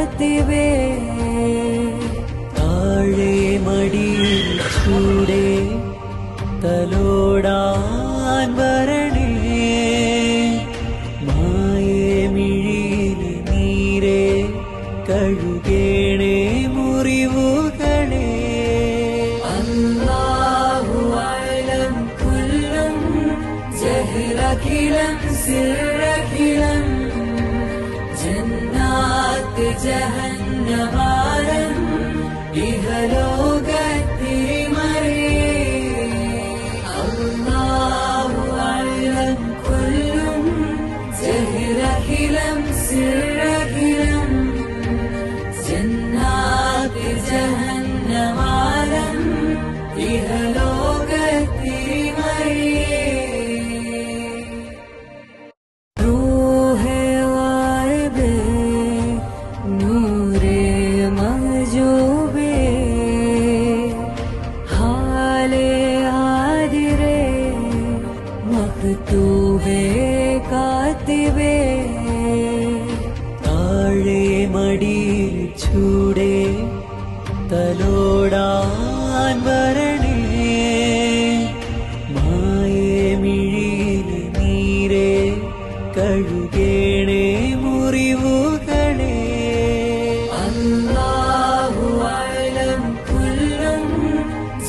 കാത്തിവേ താഴെ മടിയിൽ ചൂടേ തലോടാൻ വരണേ മായേ മിഴിയിൽ നീരേ കഴുകേണേ മുറിവുകളേ അല്ലാഹു അഅലം കുല്ലും ജഹ്റകിലം സിർറകിലം ജന്നാത്ത് ജഹന്നമാരം ഇഹലോകത്തിരിമറേ അല്ലാഹു അഅലം കുല്ലും ജഹ്റകിലം സിർറകിലം ജന്നാത്ത് ജഹന്നമാരം ഇഹലോകത്തിരിമറേ മക്തൂബേ കാത്തിബേ താഴെ മടിയിൽ ചൂടേ തലോടാൻ വരണേ മായേ മിഴിയിൽ നീരേ കഴുകേണേ മുറിവുകളേ അല്ലാഹു അഅലം കുല്ലും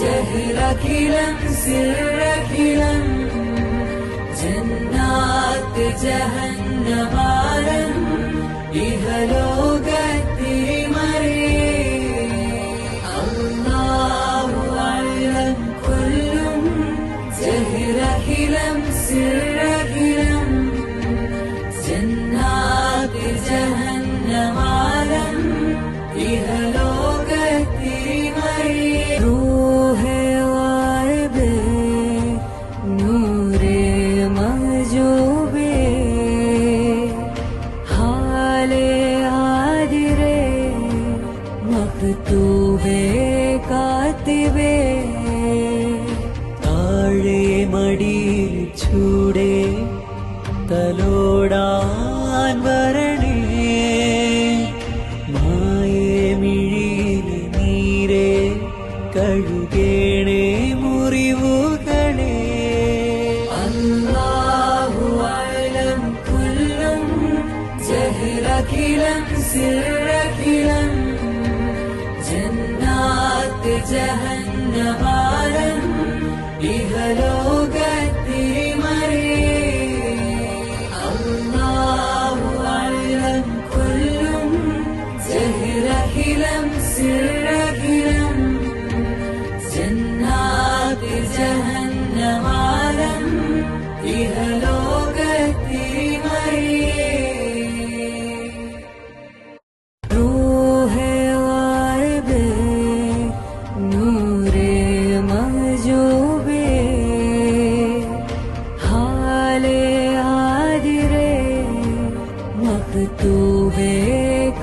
ജഹ്റകിലം സിർറകിലം ജന്നാത്ത് ജഹന്നമാരം ഇഹലോകത്തിരിമറേ അല്ലാഹു അഅലം കുല്ലും ജഹ്റകിലം സിർറകിലം ജന്നാത്ത് ജഹന്നമാരം ഇഹലോകത്തിരിമറേ റൂഹേ വാരിബേ നൂരേ മഹ്ജൂബേ ഹാലേ ആദിരേ മക്തൂബേ കാത്തിബേ താഴെ മടിയിൽ ചൂടേ തലോടാൻ വരണേ മായേ മിഴിയിൽ നീരേ കഴുകേണേ മുറിവുകളേ അല്ലാഹു അഅലം കുല്ലും ജഹ്റകിലം സിർറകിലം ജന്നാത്ത് ജഹന്നമാരം ഇഹലോകത്തിരിമറേ അല്ലാഹു അഅലം കുല്ലും ജഹ്റകിലം സിർറകിലം ജന്നാത്ത് ജഹന്നമാരം ഇഹലോകത്തിരിമറേ റൂഹേ വാരിബേ നൂരേ മഹ്ജൂബേ ഹാലേ ആദിരേ മക്തൂബേ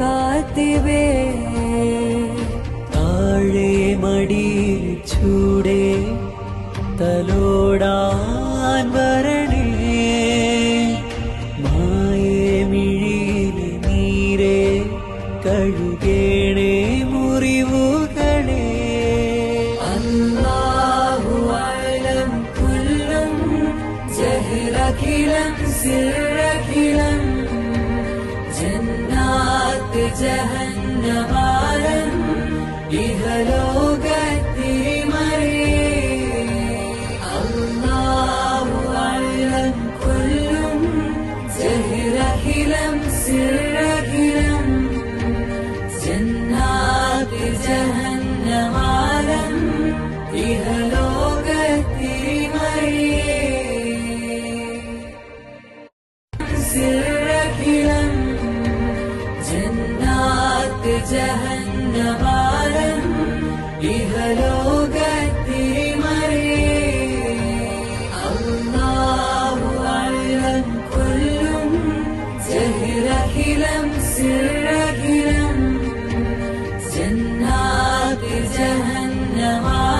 കാത്തിബേ താഴെ മടിയിൽ ചൂടേ തലോടാൻ വരണേ മായേ മിഴിയിൽ നീരേ കഴുകേണേ മുറിവുകളേ അല്ലാഹു അഅലം കുല്ലും ജഹ്റകിലം സിർറകിലം ജന്നാത്ത് ജഹന്നമാരം ഇഹലോകത്തിരിമറേ അല്ലാഹു അഅലം കുല്ലും ജഹ്റകിലം സിർറകിലം ജന്നാത്ത് ജഹന്നമാരം ഇഹലോകത്തിരിമറേ സിർറകിലം ജന്നാത്ത് ജഹന്നമാരം ഇഹലോകത്തിരിമറേ അല്ലാഹു അഅലം കുല്ലും ജഹ്റകിലം സിർറകിലം ജന്നാത്ത് ജഹന്നമാരം